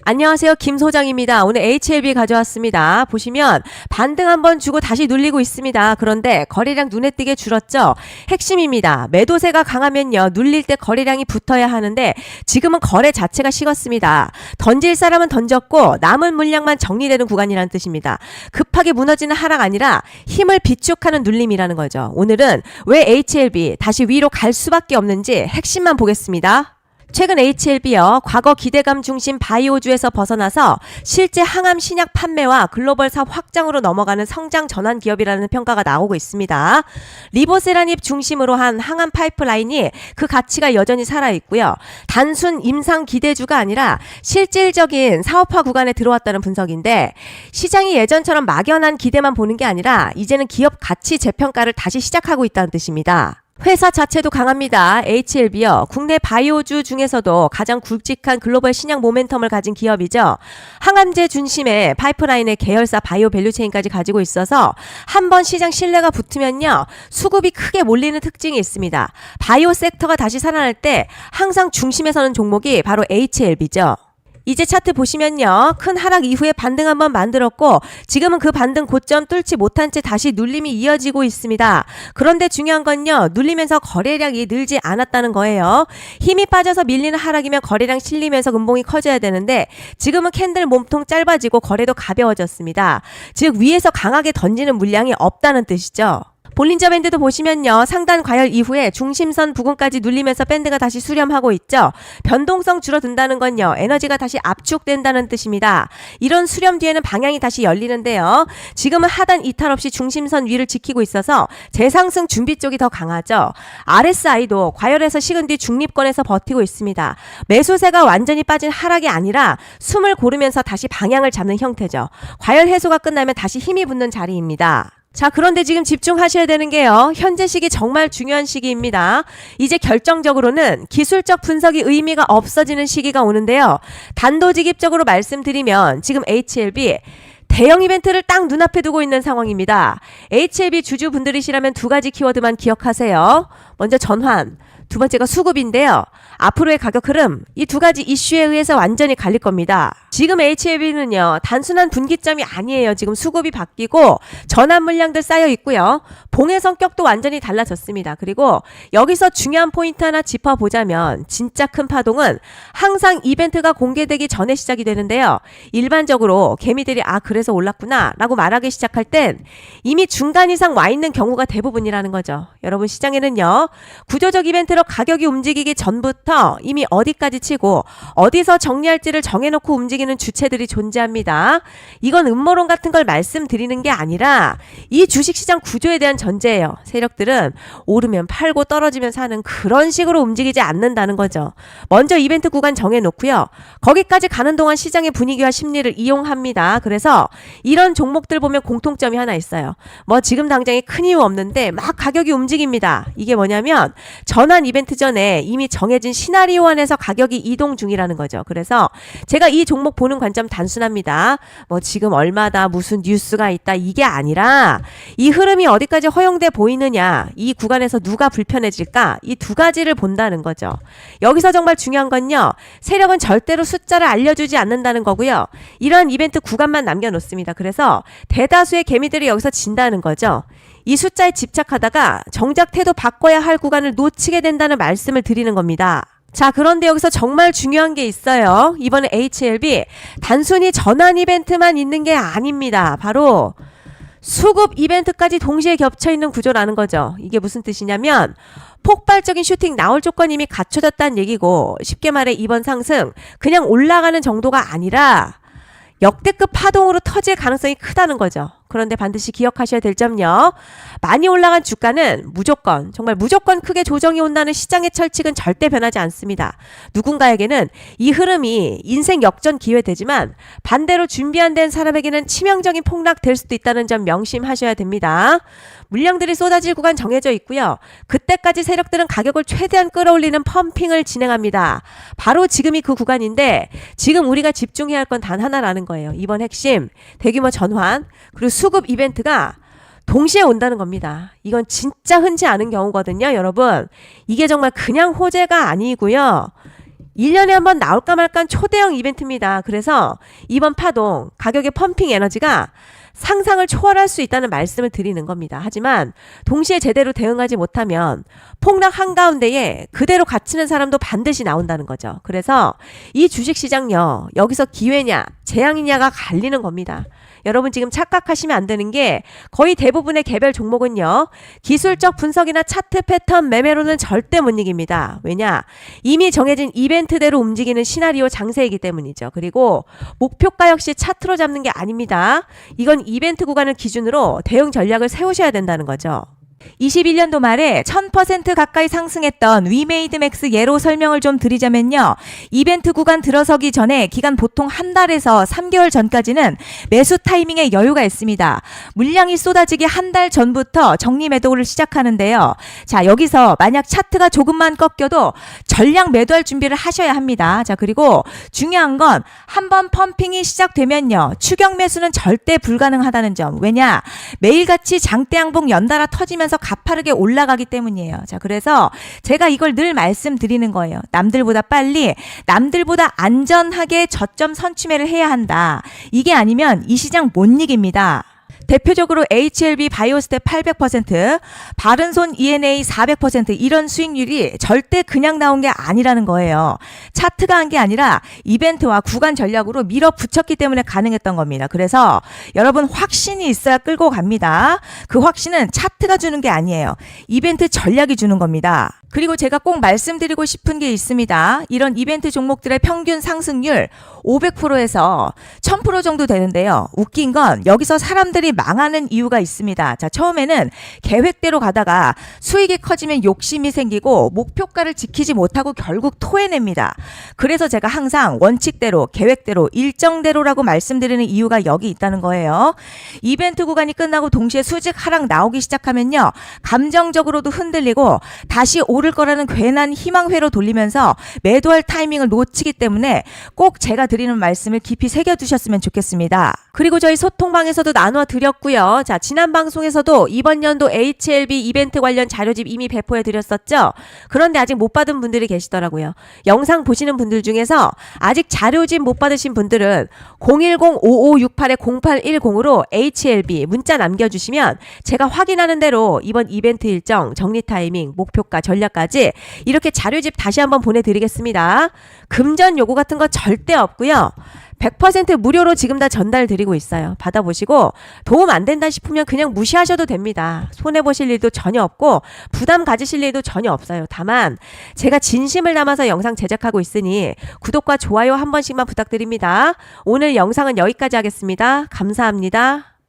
안녕하세요. 김 소장입니다. 오늘 HLB 가져왔습니다. 보시면 반등 한번 주고 다시 눌리고 있습니다. 그런데 거래량 눈에 띄게 줄었죠. 핵심입니다. 매도세가 강하면요. 눌릴 때 거래량이 붙어야 하는데 지금은 거래 자체가 식었습니다. 던질 사람은 던졌고 남은 물량만 정리되는 구간이라는 뜻입니다. 급하게 무너지는 하락 아니라 힘을 비축하는 눌림이라는 거죠. 오늘은 왜 HLB 다시 위로 갈 수밖에 없는지 핵심만 보겠습니다. 최근 HLB요. 과거 기대감 중심 바이오주에서 벗어나서 실제 항암 신약 판매와 글로벌 사업 확장으로 넘어가는 성장 전환 기업이라는 평가가 나오고 있습니다. 리보세라닙 중심으로 한 항암 파이프라인이 그 가치가 여전히 살아있고요. 단순 임상 기대주가 아니라 실질적인 사업화 구간에 들어왔다는 분석인데 시장이 예전처럼 막연한 기대만 보는 게 아니라 이제는 기업 가치 재평가를 다시 시작하고 있다는 뜻입니다. 회사 자체도 강합니다. HLB요. 국내 바이오주 중에서도 가장 굵직한 글로벌 신약 모멘텀을 가진 기업이죠. 항암제 중심의 파이프라인의 계열사 바이오 밸류체인까지 가지고 있어서 한번 시장 신뢰가 붙으면요. 수급이 크게 몰리는 특징이 있습니다. 바이오 섹터가 다시 살아날 때 항상 중심에 서는 종목이 바로 HLB죠. 이제 차트 보시면요. 큰 하락 이후에 반등 한번 만들었고 지금은 그 반등 고점 뚫지 못한 채 다시 눌림이 이어지고 있습니다. 그런데 중요한 건요. 눌리면서 거래량이 늘지 않았다는 거예요. 힘이 빠져서 밀리는 하락이면 거래량 실리면서 음봉이 커져야 되는데 지금은 캔들 몸통 짧아지고 거래도 가벼워졌습니다. 즉 위에서 강하게 던지는 물량이 없다는 뜻이죠. 볼린저 밴드도 보시면요. 상단 과열 이후에 중심선 부근까지 눌리면서 밴드가 다시 수렴하고 있죠. 변동성 줄어든다는 건요. 에너지가 다시 압축된다는 뜻입니다. 이런 수렴 뒤에는 방향이 다시 열리는데요. 지금은 하단 이탈 없이 중심선 위를 지키고 있어서 재상승 준비 쪽이 더 강하죠. RSI도 과열에서 식은 뒤 중립권에서 버티고 있습니다. 매수세가 완전히 빠진 하락이 아니라 숨을 고르면서 다시 방향을 잡는 형태죠. 과열 해소가 끝나면 다시 힘이 붙는 자리입니다. 자, 그런데 지금 집중하셔야 되는 게요. 현재 시기 정말 중요한 시기입니다. 이제 결정적으로는 기술적 분석이 의미가 없어지는 시기가 오는데요. 단도직입적으로 말씀드리면 지금 HLB 대형 이벤트를 딱 눈앞에 두고 있는 상황입니다. HLB 주주분들이시라면 두 가지 키워드만 기억하세요. 먼저 전환, 두 번째가 수급인데요. 앞으로의 가격 흐름, 이 두 가지 이슈에 의해서 완전히 갈릴 겁니다. 지금 HLB는요. 단순한 분기점이 아니에요. 지금 수급이 바뀌고 전환 물량들 쌓여 있고요. 봉의 성격도 완전히 달라졌습니다. 그리고 여기서 중요한 포인트 하나 짚어보자면 진짜 큰 파동은 항상 이벤트가 공개되기 전에 시작이 되는데요. 일반적으로 개미들이 그래서 올랐구나 라고 말하기 시작할 땐 이미 중간 이상 와 있는 경우가 대부분이라는 거죠. 여러분 시장에는요. 구조적 이벤트로 가격이 움직이기 전부터 이미 어디까지 치고 어디서 정리할지를 정해놓고 움직이는 주체들이 존재합니다. 이건 음모론 같은 걸 말씀드리는 게 아니라 이 주식시장 구조에 대한 전제예요. 세력들은 오르면 팔고 떨어지면 사는 그런 식으로 움직이지 않는다는 거죠. 먼저 이벤트 구간 정해놓고요. 거기까지 가는 동안 시장의 분위기와 심리를 이용합니다. 그래서 이런 종목들 보면 공통점이 하나 있어요. 뭐 지금 당장에 큰 이유 없는데 막 가격이 움직입니다. 이게 뭐냐면 전환 이벤트 전에 이미 정해진 시나리오 안에서 가격이 이동 중이라는 거죠. 그래서 제가 이 종목 보는 관점 단순합니다. 뭐 지금 얼마다 무슨 뉴스가 있다 이게 아니라 이 흐름이 어디까지 허용돼 보이느냐, 이 구간에서 누가 불편해질까, 이 두 가지를 본다는 거죠. 여기서 정말 중요한 건요. 세력은 절대로 숫자를 알려주지 않는다는 거고요. 이런 이벤트 구간만 남겨놓습니다. 그래서 대다수의 개미들이 여기서 진다는 거죠. 이 숫자에 집착하다가 정작 태도 바꿔야 할 구간을 놓치게 된다는 말씀을 드리는 겁니다. 자, 그런데 여기서 정말 중요한 게 있어요. 이번에 HLB 단순히 전환 이벤트만 있는 게 아닙니다. 바로 수급 이벤트까지 동시에 겹쳐있는 구조라는 거죠. 이게 무슨 뜻이냐면 폭발적인 슈팅 나올 조건이 이미 갖춰졌다는 얘기고 쉽게 말해 이번 상승 그냥 올라가는 정도가 아니라 역대급 파동으로 터질 가능성이 크다는 거죠. 그런데 반드시 기억하셔야 될 점요. 많이 올라간 주가는 무조건 정말 무조건 크게 조정이 온다는 시장의 철칙은 절대 변하지 않습니다. 누군가에게는 이 흐름이 인생 역전 기회되지만 반대로 준비 안 된 사람에게는 치명적인 폭락 될 수도 있다는 점 명심하셔야 됩니다. 물량들이 쏟아질 구간 정해져 있고요. 그때까지 세력들은 가격을 최대한 끌어올리는 펌핑을 진행합니다. 바로 지금이 그 구간인데 지금 우리가 집중해야 할 건 단 하나라는 거예요. 이번 핵심 대규모 전환 그리고 수급 이벤트가 동시에 온다는 겁니다. 이건 진짜 흔치 않은 경우거든요. 여러분 이게 정말 그냥 호재가 아니고요. 1년에 한 번 나올까 말까 초대형 이벤트입니다. 그래서 이번 파동 가격의 펌핑 에너지가 상상을 초월할 수 있다는 말씀을 드리는 겁니다. 하지만 동시에 제대로 대응하지 못하면 폭락 한가운데에 그대로 갇히는 사람도 반드시 나온다는 거죠. 그래서 이 주식시장요, 여기서 기회냐 재앙이냐가 갈리는 겁니다. 여러분 지금 착각하시면 안 되는 게 거의 대부분의 개별 종목은요, 기술적 분석이나 차트 패턴 매매로는 절대 못 이깁니다. 왜냐? 이미 정해진 이벤트대로 움직이는 시나리오 장세이기 때문이죠. 그리고 목표가 역시 차트로 잡는 게 아닙니다. 이건 이벤트 구간을 기준으로 대응 전략을 세우셔야 된다는 거죠. 21년도 말에 1000% 가까이 상승했던 위메이드맥스 예로 설명을 좀 드리자면요. 이벤트 구간 들어서기 전에 기간 보통 한 달에서 3개월 전까지는 매수 타이밍에 여유가 있습니다. 물량이 쏟아지기 한 달 전부터 정리 매도를 시작하는데요. 자, 여기서 만약 차트가 조금만 꺾여도 전량 매도할 준비를 하셔야 합니다. 자, 그리고 중요한 건 한번 펌핑이 시작되면요. 추격 매수는 절대 불가능하다는 점. 왜냐? 매일같이 장대 양봉 연달아 터지면서 가파르게 올라가기 때문이에요. 자, 그래서 제가 이걸 늘 말씀드리는 거예요. 남들보다 빨리, 남들보다 안전하게 저점 선취매를 해야 한다. 이게 아니면 이 시장 못 이깁니다. 대표적으로 HLB 바이오스텝 800%, 바른손 ENA 400% 이런 수익률이 절대 그냥 나온 게 아니라는 거예요. 차트가 한 게 아니라 이벤트와 구간 전략으로 밀어붙였기 때문에 가능했던 겁니다. 그래서 여러분 확신이 있어야 끌고 갑니다. 그 확신은 차트가 주는 게 아니에요. 이벤트 전략이 주는 겁니다. 그리고 제가 꼭 말씀드리고 싶은 게 있습니다. 이런 이벤트 종목들의 평균 상승률 500%에서 1000% 정도 되는데요. 웃긴 건 여기서 사람들이 망하는 이유가 있습니다. 자, 처음에는 계획대로 가다가 수익이 커지면 욕심이 생기고 목표가를 지키지 못하고 결국 토해냅니다. 그래서 제가 항상 원칙대로, 계획대로, 일정대로라고 말씀드리는 이유가 여기 있다는 거예요. 이벤트 구간이 끝나고 동시에 수직 하락 나오기 시작하면요. 감정적으로도 흔들리고 다시 오를 거라는 괜한 희망회로 돌리면서 매도할 타이밍을 놓치기 때문에 꼭 제가 드리는 말씀을 깊이 새겨두셨으면 좋겠습니다. 그리고 저희 소통방에서도 나누어 드렸고요. 자, 지난 방송에서도 이번 연도 HLB 이벤트 관련 자료집 이미 배포해 드렸었죠. 그런데 아직 못 받은 분들이 계시더라고요. 영상 보시는 분들 중에서 아직 자료집 못 받으신 분들은 010-5568-0810으로 HLB 문자 남겨주시면 제가 확인하는 대로 이번 이벤트 일정, 정리 타이밍, 목표가, 전략까지 이렇게 자료집 다시 한번 보내드리겠습니다. 금전 요구 같은 거 절대 없고요. 100% 무료로 지금 다 전달드리고 있어요. 받아보시고 도움 안 된다 싶으면 그냥 무시하셔도 됩니다. 손해보실 일도 전혀 없고 부담 가지실 일도 전혀 없어요. 다만 제가 진심을 담아서 영상 제작하고 있으니 구독과 좋아요 한 번씩만 부탁드립니다. 오늘 영상은 여기까지 하겠습니다. 감사합니다.